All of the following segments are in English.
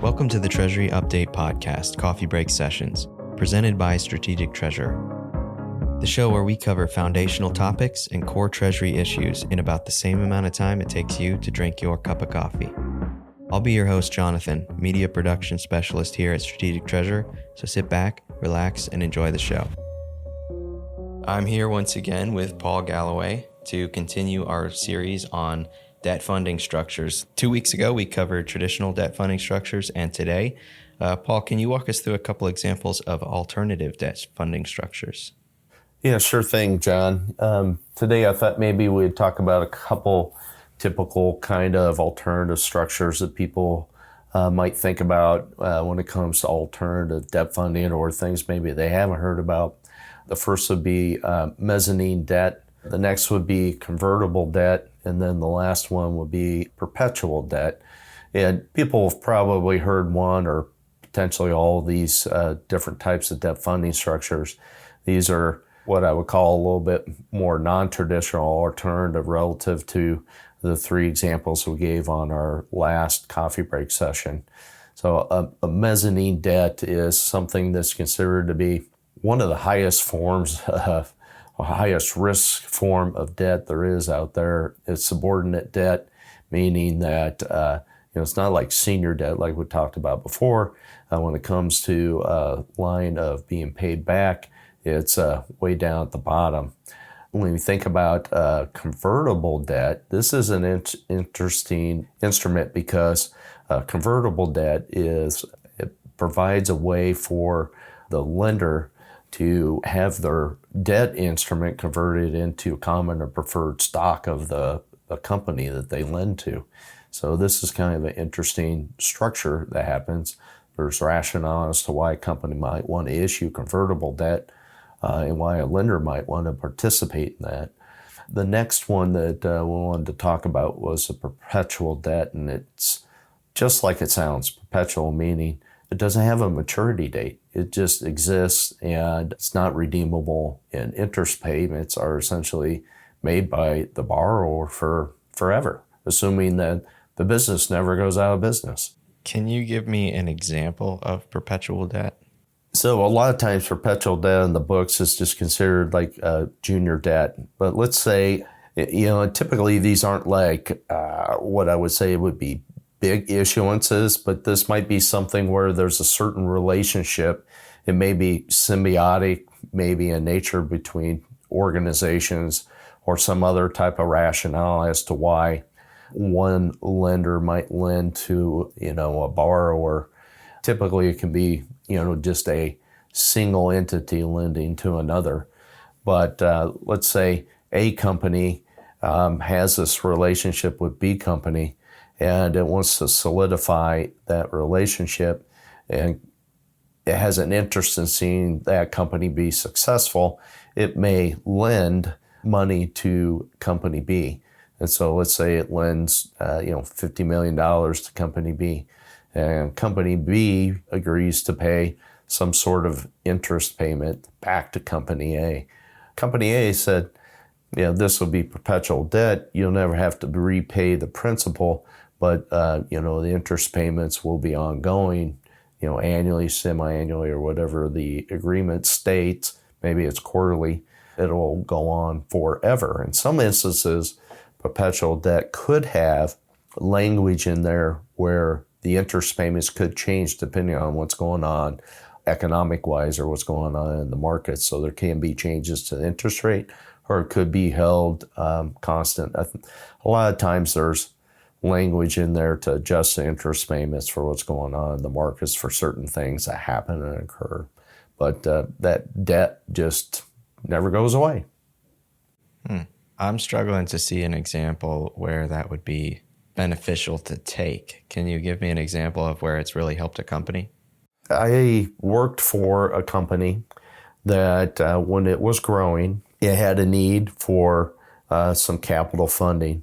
Welcome to the Treasury Update Podcast, Coffee Break Sessions, presented by Strategic Treasurer. The show where we cover foundational topics and core Treasury issues in about the same amount of time it takes you to drink your cup of coffee. I'll be your host, Jonathan, Media Production Specialist here at Strategic Treasurer, so sit back, relax, and enjoy the show. I'm here once again with Paul Galloway to continue our series on debt funding structures. 2 weeks ago, we covered traditional debt funding structures, and today, Paul, can you walk us through a couple examples of alternative debt funding structures? Yeah, sure thing, John. Today, I thought maybe we'd talk about a couple typical kind of alternative structures that people might think about when it comes to alternative debt funding or things maybe they haven't heard about. The first would be mezzanine debt. The next would be convertible debt. And then the last one would be perpetual debt. And people have probably heard one or potentially all of these different types of debt funding structures. These are what I would call a little bit more non-traditional alternative relative to the three examples we gave on our last coffee break session. So a mezzanine debt is something that's considered to be one of the highest forms of highest risk form of debt there is out there. It's subordinate debt, meaning that it's not like senior debt like we talked about before. When it comes to a line of being paid back, it's way down at the bottom. When you think about convertible debt, this is an interesting instrument because convertible debt it provides a way for the lender to have their debt instrument converted into common or preferred stock of the company that they lend to. So this is kind of an interesting structure that happens. There's rationale as to why a company might want to issue convertible debt and why a lender might want to participate in that. The next one that we wanted to talk about was a perpetual debt, and it's just like it sounds, perpetual, meaning it doesn't have a maturity date. It just exists and it's not redeemable, and interest payments are essentially made by the borrower for forever, assuming that the business never goes out of business. Can you give me an example of perpetual debt? So a lot of times perpetual debt in the books is just considered like junior debt. But let's say, typically these aren't like what I would say would be big issuances, but this might be something where there's a certain relationship. It may be symbiotic, maybe in nature between organizations or some other type of rationale as to why one lender might lend to, a borrower. Typically it can be, just a single entity lending to another. But let's say A company has this relationship with B company, and it wants to solidify that relationship, and it has an interest in seeing that company be successful. It may lend money to company B. And so let's say it lends, $50 million to company B, and company B agrees to pay some sort of interest payment back to company A. Company A said, this will be perpetual debt. You'll never have to repay the principal, but, the interest payments will be ongoing, annually, semi-annually, or whatever the agreement states. Maybe it's quarterly. It'll go on forever. In some instances, perpetual debt could have language in there where the interest payments could change depending on what's going on economic-wise or what's going on in the market. So there can be changes to the interest rate, or it could be held constant. A lot of times there's language in there to adjust the interest payments for what's going on in the markets for certain things that happen and occur. But that debt just never goes away. I'm struggling to see an example where that would be beneficial to take. Can you give me an example of where it's really helped a company? I worked for a company that when it was growing, it had a need for some capital funding.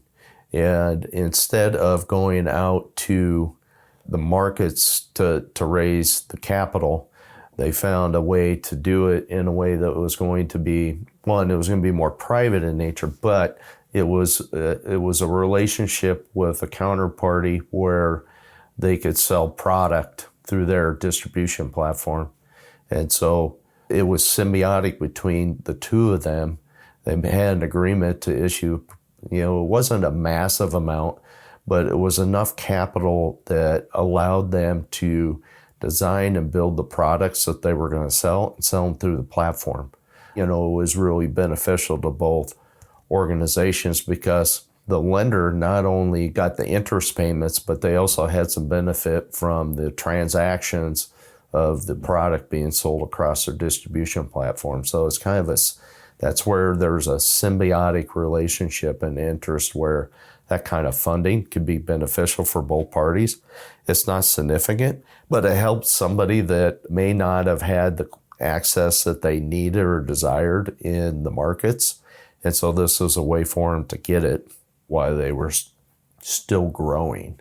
And instead of going out to the markets to raise the capital, they found a way to do it in a way that was going to be, one, it was going to be more private in nature, but it was a relationship with a counterparty where they could sell product through their distribution platform. And so it was symbiotic between the two of them. They had an agreement to issue, it wasn't a massive amount, but it was enough capital that allowed them to design and build the products that they were going to sell and sell them through the platform. It was really beneficial to both organizations because the lender not only got the interest payments, but they also had some benefit from the transactions of the product being sold across their distribution platform. So it's kind of that's where there's a symbiotic relationship and interest where that kind of funding could be beneficial for both parties. It's not significant, but it helps somebody that may not have had the access that they needed or desired in the markets. And so this was a way for them to get it while they were still growing.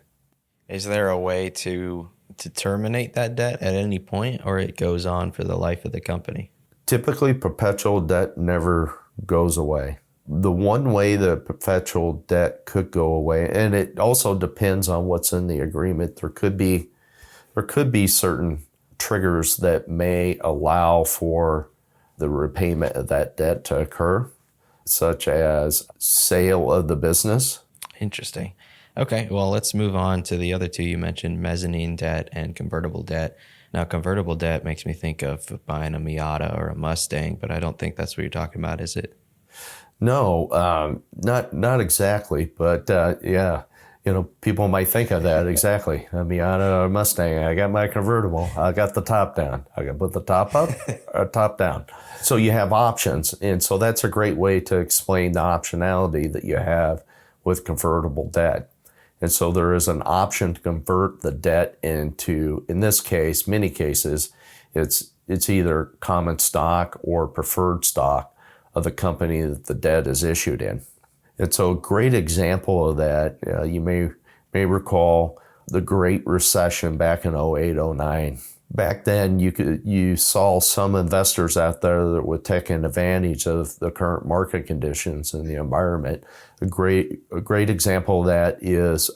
Is there a way to terminate that debt at any point, or it goes on for the life of the company? Typically, perpetual debt never goes away. The one way the perpetual debt could go away, and it also depends on what's in the agreement. There could be certain triggers that may allow for the repayment of that debt to occur, such as sale of the business. Interesting. Okay, well, let's move on to the other two you mentioned, mezzanine debt and convertible debt. Now, convertible debt makes me think of buying a Miata or a Mustang, but I don't think that's what you're talking about, is it? No, not exactly, but yeah, people might think of that exactly. A Miata or a Mustang. I got my convertible. I got the top down. I got to put the top up or top down. So you have options, and so that's a great way to explain the optionality that you have with convertible debt. And so there is an option to convert the debt into, in this case, many cases, it's either common stock or preferred stock of the company that the debt is issued in. And so a great example of that, you may recall the Great Recession back in 08, 09. Back then, you saw some investors out there that were taking advantage of the current market conditions and the environment. A great example of that is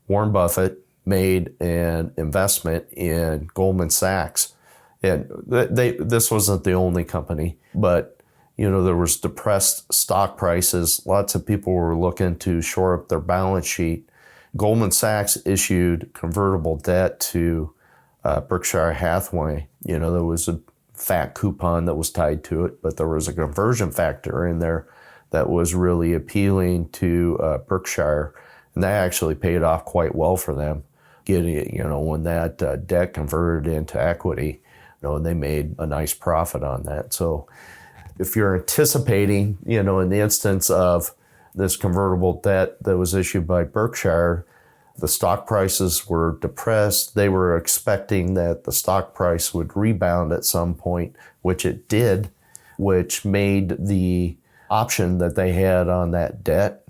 Warren Buffett made an investment in Goldman Sachs, and this wasn't the only company, but there was depressed stock prices. Lots of people were looking to shore up their balance sheet. Goldman Sachs issued convertible debt to Berkshire Hathaway. There was a fat coupon that was tied to it, but there was a conversion factor in there that was really appealing to Berkshire, and that actually paid off quite well for them. Getting it, when that debt converted into equity, and they made a nice profit on that. So if you're anticipating, in the instance of this convertible debt that was issued by Berkshire, the stock prices were depressed. They were expecting that the stock price would rebound at some point, which it did, which made the option that they had on that debt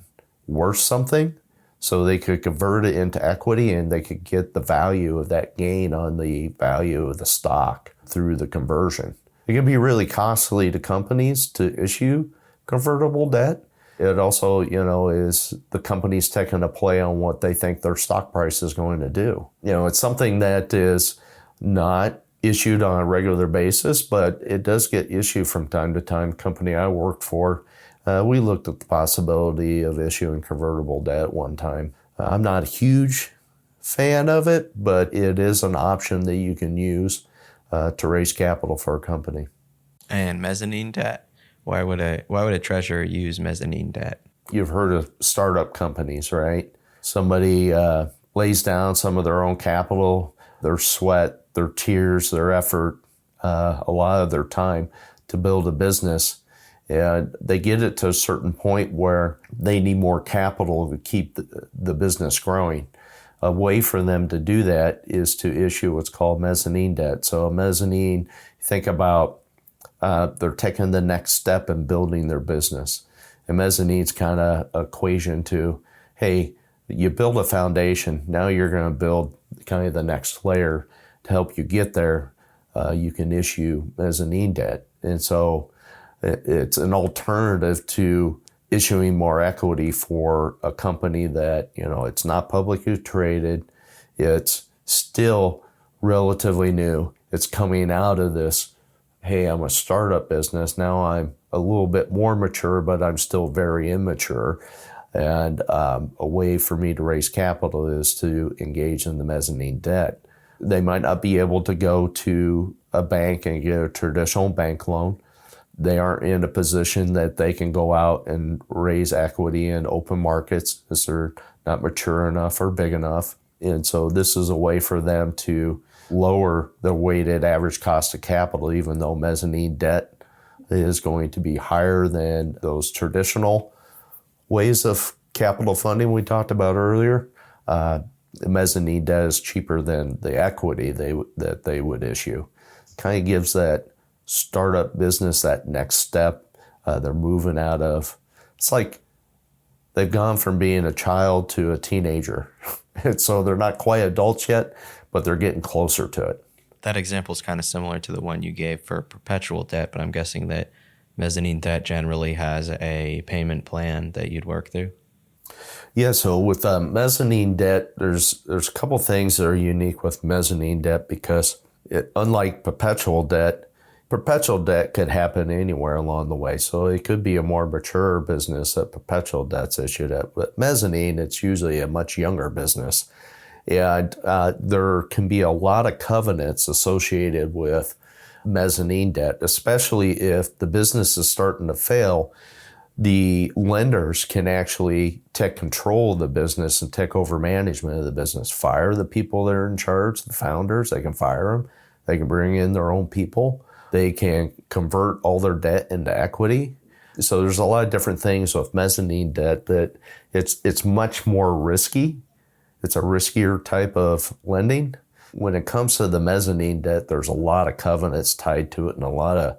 worth something. So they could convert it into equity and they could get the value of that gain on the value of the stock through the conversion. It can be really costly to companies to issue convertible debt. It also, is the companies taking a play on what they think their stock price is going to do. It's something that is not issued on a regular basis, but it does get issued from time to time. Company I worked for, we looked at the possibility of issuing convertible debt one time. I'm not a huge fan of it, but it is an option that you can use to raise capital for a company. And mezzanine debt? Why would a treasurer use mezzanine debt? You've heard of startup companies, right? Somebody lays down some of their own capital, their sweat, their tears, their effort, a lot of their time to build a business. And they get it to a certain point where they need more capital to keep the business growing. A way for them to do that is to issue what's called mezzanine debt. So a mezzanine, think about they're taking the next step in building their business. And mezzanine's kind of equation to, hey, you build a foundation, now you're going to build kind of the next layer to help you get there. You can issue mezzanine debt. And so it's an alternative to issuing more equity for a company that, it's not publicly traded. It's still relatively new. It's coming out of this, hey, I'm a startup business. Now I'm a little bit more mature, but I'm still very immature. And a way for me to raise capital is to engage in the mezzanine debt. They might not be able to go to a bank and get a traditional bank loan. They aren't in a position that they can go out and raise equity in open markets because they're not mature enough or big enough. And so this is a way for them to lower the weighted average cost of capital, even though mezzanine debt is going to be higher than those traditional ways of capital funding we talked about earlier. The mezzanine debt is cheaper than the equity that they would issue. Kind of gives that startup business that next step. They're moving out of, it's like they've gone from being a child to a teenager. And so they're not quite adults yet, but they're getting closer to it. That example is kind of similar to the one you gave for perpetual debt, but I'm guessing that mezzanine debt generally has a payment plan that you'd work through. Yeah, so with mezzanine debt, there's a couple things that are unique with mezzanine debt because unlike perpetual debt could happen anywhere along the way. So it could be a more mature business that perpetual debt's issued at. But mezzanine, it's usually a much younger business. And there can be a lot of covenants associated with mezzanine debt, especially if the business is starting to fail. The lenders can actually take control of the business and take over management of the business, fire the people that are in charge, the founders, they can fire them. They can bring in their own people. They can convert all their debt into equity. So there's a lot of different things with mezzanine debt that it's much more risky. It's a riskier type of lending. When it comes to the mezzanine debt, there's a lot of covenants tied to it and a lot of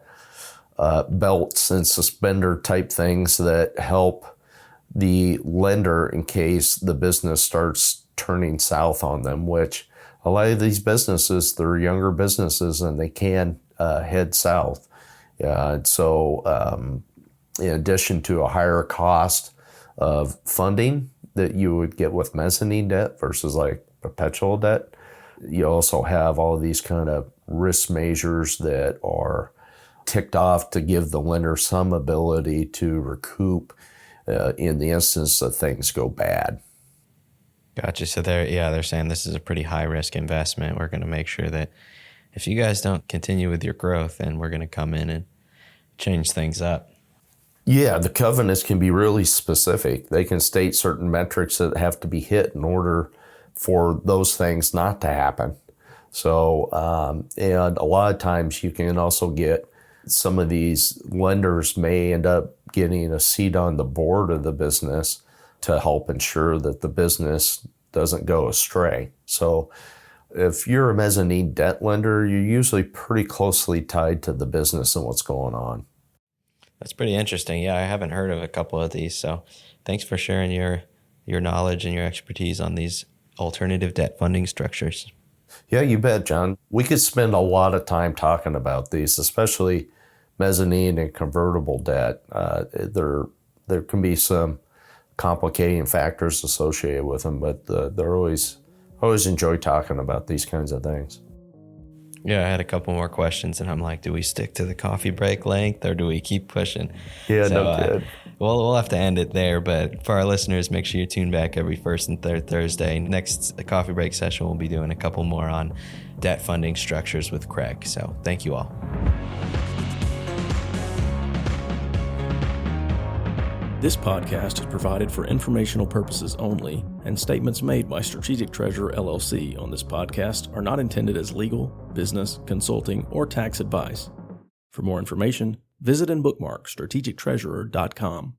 belts and suspender type things that help the lender in case the business starts turning south on them, which a lot of these businesses, they're younger businesses and they can head south. So in addition to a higher cost of funding that you would get with mezzanine debt versus like perpetual debt, you also have all of these kind of risk measures that are ticked off to give the lender some ability to recoup in the instance that things go bad. Gotcha. So they're saying this is a pretty high risk investment. We're going to make sure that if you guys don't continue with your growth, then we're going to come in and change things up. Yeah, the covenants can be really specific. They can state certain metrics that have to be hit in order for those things not to happen. So, and a lot of times you can also get some of these lenders may end up getting a seat on the board of the business to help ensure that the business doesn't go astray. So if you're a mezzanine debt lender, you're usually pretty closely tied to the business and what's going on. That's pretty interesting. Yeah, I haven't heard of a couple of these. So thanks for sharing your knowledge and your expertise on these alternative debt funding structures. Yeah, you bet, John. We could spend a lot of time talking about these, especially mezzanine and convertible debt. There can be some complicating factors associated with them, but they're always enjoy talking about these kinds of things. Yeah, I had a couple more questions, and I'm like, do we stick to the coffee break length, or do we keep pushing? Yeah, no good. We'll have to end it there, but for our listeners, make sure you tune back every first and third Thursday. Next coffee break session, we'll be doing a couple more on debt funding structures with Craig. So thank you all. This podcast is provided for informational purposes only, and statements made by Strategic Treasurer LLC on this podcast are not intended as legal, business, consulting, or tax advice. For more information, visit and bookmark strategictreasurer.com.